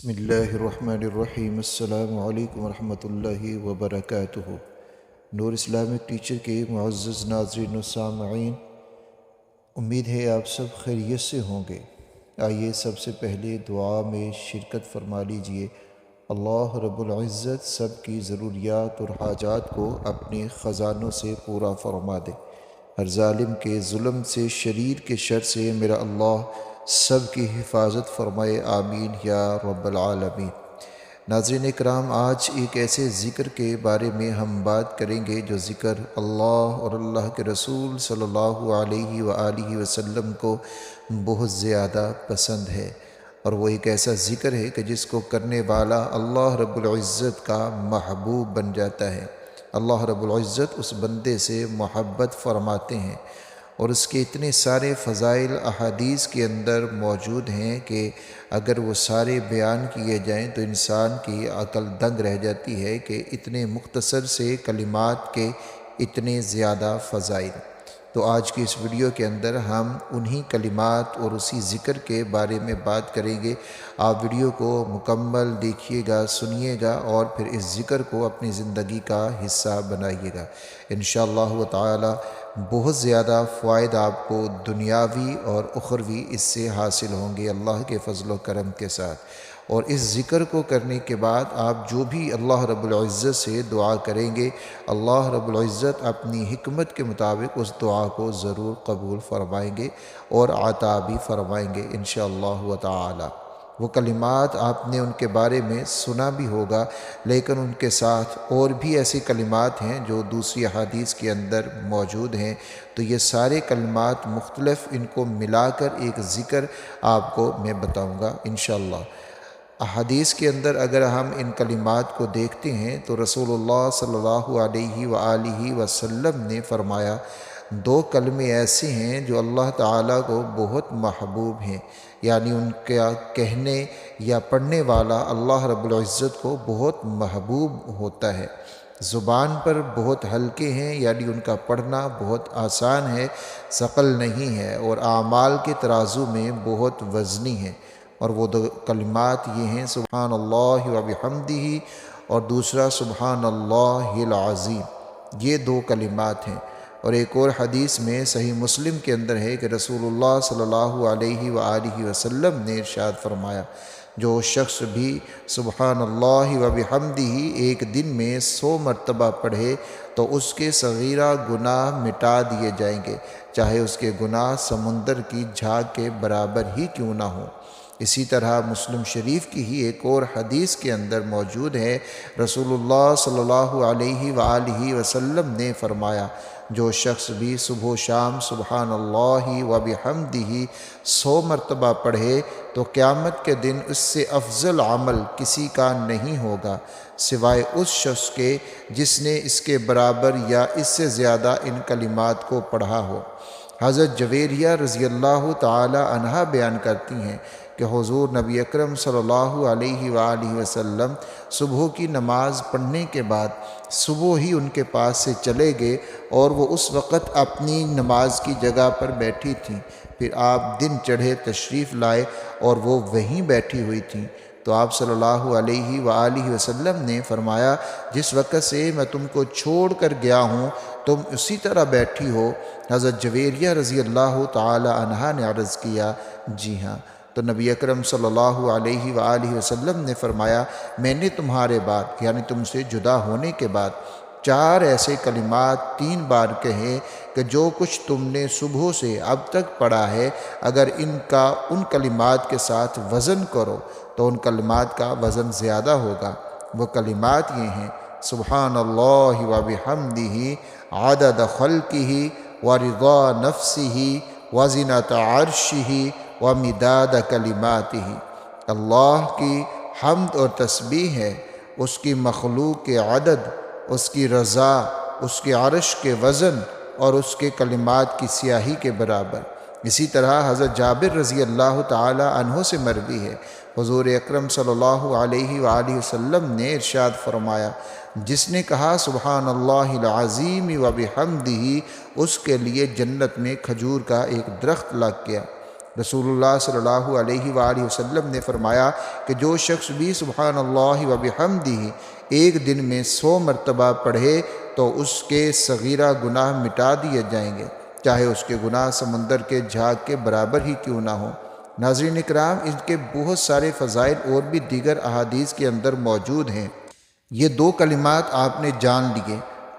بسم اللہ الرحمن الرحیم۔ السلام علیکم ورحمۃ اللہ وبرکاتہ۔ نور اسلامک ٹیچر کے معزز ناظرین و سامعین، امید ہے آپ سب خیریت سے ہوں گے۔ آئیے سب سے پہلے دعا میں شرکت فرما لیجئے۔ اللہ رب العزت سب کی ضروریات اور حاجات کو اپنے خزانوں سے پورا فرما دے۔ ہر ظالم کے ظلم سے، شریر کے شر سے میرا اللہ سب کی حفاظت فرمائے، آمین یا رب العالمین۔ ناظرین اکرام، آج ایک ایسے ذکر کے بارے میں ہم بات کریں گے جو ذکر اللہ اور اللہ کے رسول صلی اللہ علیہ وآلہ وسلم کو بہت زیادہ پسند ہے، اور وہ ایک ایسا ذکر ہے کہ جس کو کرنے والا اللہ رب العزت کا محبوب بن جاتا ہے۔ اللہ رب العزت اس بندے سے محبت فرماتے ہیں، اور اس کے اتنے سارے فضائل احادیث کے اندر موجود ہیں کہ اگر وہ سارے بیان کیے جائیں تو انسان کی عقل دنگ رہ جاتی ہے کہ اتنے مختصر سے کلمات کے اتنے زیادہ فضائل۔ تو آج کی اس ویڈیو کے اندر ہم انہی کلمات اور اسی ذکر کے بارے میں بات کریں گے۔ آپ ویڈیو کو مکمل دیکھیے گا، سنیے گا، اور پھر اس ذکر کو اپنی زندگی کا حصہ بنائیے گا۔ انشاءاللہ تعالی بہت زیادہ فوائد آپ کو دنیاوی اور اخروی اس سے حاصل ہوں گے اللہ کے فضل و کرم کے ساتھ۔ اور اس ذکر کو کرنے کے بعد آپ جو بھی اللہ رب العزت سے دعا کریں گے، اللہ رب العزت اپنی حکمت کے مطابق اس دعا کو ضرور قبول فرمائیں گے اور عطا بھی فرمائیں گے انشاءاللہ تعالی۔ وہ کلمات آپ نے ان کے بارے میں سنا بھی ہوگا، لیکن ان کے ساتھ اور بھی ایسی کلمات ہیں جو دوسری احادیث کے اندر موجود ہیں، تو یہ سارے کلمات مختلف، ان کو ملا کر ایک ذکر آپ کو میں بتاؤں گا انشاءاللہ۔ احادیث کے اندر اگر ہم ان کلمات کو دیکھتے ہیں تو رسول اللہ صلی اللہ علیہ وآلہ وسلم نے فرمایا، دو کلمے ایسے ہیں جو اللہ تعالیٰ کو بہت محبوب ہیں، یعنی ان کا کہنے یا پڑھنے والا اللہ رب العزت کو بہت محبوب ہوتا ہے۔ زبان پر بہت ہلکے ہیں، یعنی ان کا پڑھنا بہت آسان ہے، ثقل نہیں ہے، اور اعمال کے ترازو میں بہت وزنی ہے۔ اور وہ دو کلمات یہ ہیں، سبحان اللہ و بحمدہ، اور دوسرا سبحان اللہ العظیم۔ یہ دو کلمات ہیں۔ اور ایک اور حدیث میں صحیح مسلم کے اندر ہے کہ رسول اللہ صلی اللہ علیہ وآلہ وسلم نے ارشاد فرمایا، جو شخص بھی سبحان اللہ و بحمدہ ایک دن میں 100 مرتبہ پڑھے تو اس کے صغیرہ گناہ مٹا دیے جائیں گے، چاہے اس کے گناہ سمندر کی جھاگ کے برابر ہی کیوں نہ ہوں۔ اسی طرح مسلم شریف کی ہی ایک اور حدیث کے اندر موجود ہے، رسول اللہ صلی اللہ علیہ وآلہ وسلم نے فرمایا، جو شخص بھی صبح و شام سبحان اللہ و بحمدہ 100 مرتبہ پڑھے تو قیامت کے دن اس سے افضل عمل کسی کا نہیں ہوگا سوائے اس شخص کے جس نے اس کے برابر یا اس سے زیادہ ان کلمات کو پڑھا ہو۔ حضرت جویریہ رضی اللہ تعالی عنہا بیان کرتی ہیں کہ حضور نبی اکرم صلی اللہ علیہ وآلہ وسلم صبح کی نماز پڑھنے کے بعد صبح ہی ان کے پاس سے چلے گئے، اور وہ اس وقت اپنی نماز کی جگہ پر بیٹھی تھیں۔ پھر آپ دن چڑھے تشریف لائے اور وہ وہیں بیٹھی ہوئی تھیں، تو آپ صلی اللہ علیہ وآلہ وسلم نے فرمایا، جس وقت سے میں تم کو چھوڑ کر گیا ہوں تم اسی طرح بیٹھی ہو؟ حضرت جویریہ رضی اللہ تعالی عنہا نے عرض کیا، جی ہاں۔ تو نبی اکرم صلی اللہ علیہ وآلہ وسلم نے فرمایا، میں نے تمہارے بعد یعنی تم سے جدا ہونے کے بعد 4 ایسے کلمات 3 بار کہیں کہ جو کچھ تم نے صبح سے اب تک پڑھا ہے، اگر ان کا ان کلمات کے ساتھ وزن کرو تو ان کلمات کا وزن زیادہ ہوگا۔ وہ کلمات یہ ہیں، سبحان اللہ و بحمدہ عدد خلقہ ورضا نفسہ وزنۃ عرشہ ومداد کلماتہ۔ اللہ کی حمد اور تسبیح ہے اس کی مخلوق کے عدد، اس کی رضا، اس کے عرش کے وزن اور اس کے کلمات کی سیاہی کے برابر۔ اسی طرح حضرت جابر رضی اللہ تعالی عنہ سے مروی ہے، حضور اکرم صلی اللہ علیہ وآلہ وسلم نے ارشاد فرمایا، جس نے کہا سبحان اللہ العظیم و بحمدہ، اس کے لیے جنت میں کھجور کا ایک درخت لگ گیا۔ رسول اللہ صلی اللہ علیہ وآلہ وسلم نے فرمایا کہ جو شخص بھی سبحان اللہ و بحمدہ ایک دن میں 100 مرتبہ پڑھے تو اس کے صغیرہ گناہ مٹا دیے جائیں گے، چاہے اس کے گناہ سمندر کے جھاگ کے برابر ہی کیوں نہ ہوں۔ ناظرین اکرام، ان کے بہت سارے فضائل اور بھی دیگر احادیث کے اندر موجود ہیں۔ یہ 2 کلمات آپ نے جان لیے،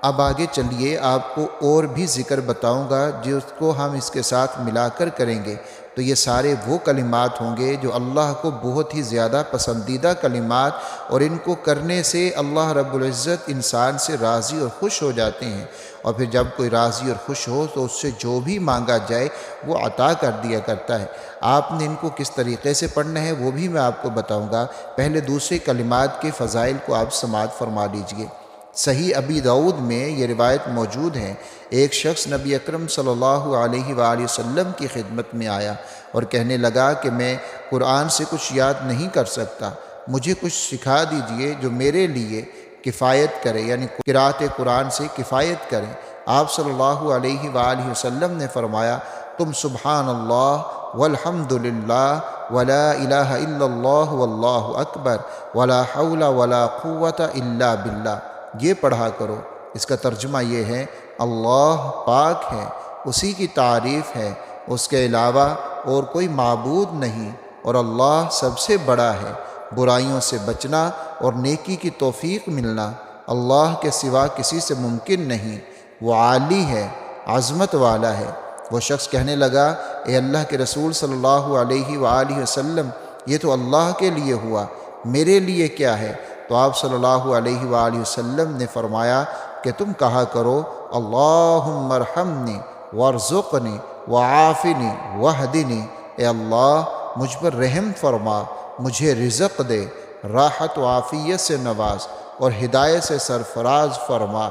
اب آگے چلیے آپ کو اور بھی ذکر بتاؤں گا جس کو ہم اس کے ساتھ ملا کر کریں گے تو یہ سارے وہ کلمات ہوں گے جو اللہ کو بہت ہی زیادہ پسندیدہ کلمات، اور ان کو کرنے سے اللہ رب العزت انسان سے راضی اور خوش ہو جاتے ہیں، اور پھر جب کوئی راضی اور خوش ہو تو اس سے جو بھی مانگا جائے وہ عطا کر دیا کرتا ہے۔ آپ نے ان کو کس طریقے سے پڑھنا ہے وہ بھی میں آپ کو بتاؤں گا، پہلے دوسرے کلمات کے فضائل کو آپ سماعت فرما لیجئے۔ صحیح ابی داؤد میں یہ روایت موجود ہے، ایک شخص نبی اکرم صلی اللہ علیہ وآلہ وسلم کی خدمت میں آیا اور کہنے لگا کہ میں قرآن سے کچھ یاد نہیں کر سکتا، مجھے کچھ سکھا دیجئے جو میرے لیے کفایت کرے، یعنی قرأت قرآن سے کفایت کرے۔ آپ صلی اللہ علیہ وآلہ وسلم نے فرمایا، تم سبحان اللہ والحمد للہ ولا الہ الا اللہ واللہ اکبر ولا حول ولا قوت الا باللہ یہ پڑھا کرو۔ اس کا ترجمہ یہ ہے، اللہ پاک ہے، اسی کی تعریف ہے، اس کے علاوہ اور کوئی معبود نہیں، اور اللہ سب سے بڑا ہے۔ برائیوں سے بچنا اور نیکی کی توفیق ملنا اللہ کے سوا کسی سے ممکن نہیں، وہ عالی ہے، عظمت والا ہے۔ وہ شخص کہنے لگا، اے اللہ کے رسول صلی اللہ علیہ وآلہ وسلم، یہ تو اللہ کے لیے ہوا، میرے لیے کیا ہے؟ تو آپ صلی اللہ علیہ وآلہ وسلم نے فرمایا کہ تم کہا کرو، اللہم ارحمنی وارزقنی وعافنی واہدنی، اے اللہ مجھ پر رحم فرما، مجھے رزق دے، راحت و عافیت سے نواز اور ہدایت سے سرفراز فرما۔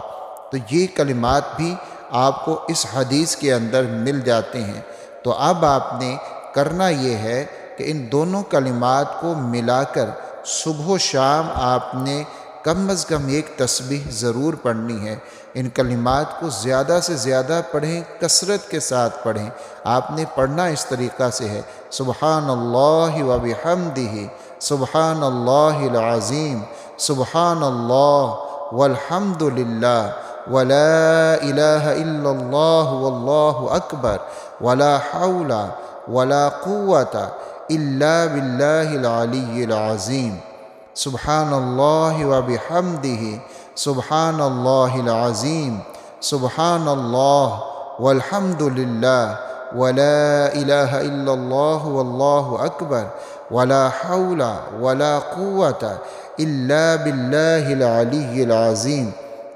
تو یہ کلمات بھی آپ کو اس حدیث کے اندر مل جاتے ہیں۔ تو اب آپ نے کرنا یہ ہے کہ ان دونوں کلمات کو ملا کر صبح و شام آپ نے کم از کم ایک تسبیح ضرور پڑھنی ہے۔ ان کلمات کو زیادہ سے زیادہ پڑھیں، کثرت کے ساتھ پڑھیں۔ آپ نے پڑھنا اس طریقہ سے ہے، سبحان اللہ و بحمدہ، سبحان اللہ العظیم، سبحان اللہ والحمد للہ ولا الہ الا اللہ واللہ اکبر ولا حول ولا قوت الا باللہ العلی العظیم، سبحان اللہ و بحمدہ، سبحان اللہ العظیم، سبحان اللہ والحمد للہ ولا الہ الا اللہ واللہ اکبر ولا حول ولا قوت الا باللہ العلی العظیم۔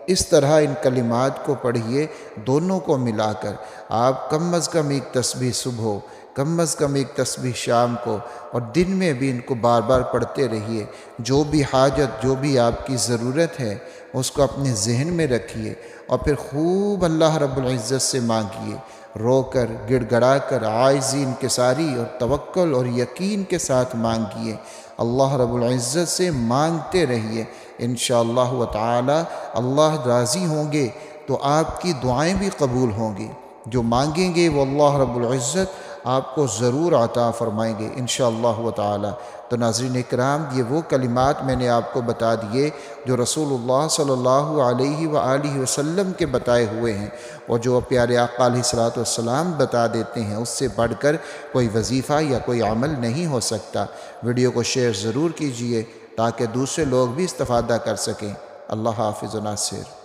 اس طرح ان کلمات کو پڑھیے، دونوں کو ملا کر آپ کم از کم ایک تسبیح صبح، کم از کم ایک تسبیح شام کو، اور دن میں بھی ان کو بار بار پڑھتے رہیے۔ جو بھی حاجت، جو بھی آپ کی ضرورت ہے اس کو اپنے ذہن میں رکھیے، اور پھر خوب اللہ رب العزت سے مانگیے، رو کر، گڑ گڑا کر، عاجزی، انکساری اور توکل اور یقین کے ساتھ مانگیے۔ اللہ رب العزت سے مانگتے رہیے، انشاءاللہ تعالی اللہ راضی ہوں گے تو آپ کی دعائیں بھی قبول ہوں گی۔ جو مانگیں گے وہ اللہ رب العزت آپ کو ضرور عطا فرمائیں گے انشاءاللہ تعالی۔ تو ناظرین اکرام، یہ وہ کلمات میں نے آپ کو بتا دیے جو رسول اللہ صلی اللہ علیہ وآلہ وسلم کے بتائے ہوئے ہیں، اور جو پیارے آقا علیہ الصلوۃ والسلام بتا دیتے ہیں، اس سے بڑھ کر کوئی وظیفہ یا کوئی عمل نہیں ہو سکتا۔ ویڈیو کو شیئر ضرور کیجئے تاکہ دوسرے لوگ بھی استفادہ کر سکیں۔ اللہ حافظ و ناصر۔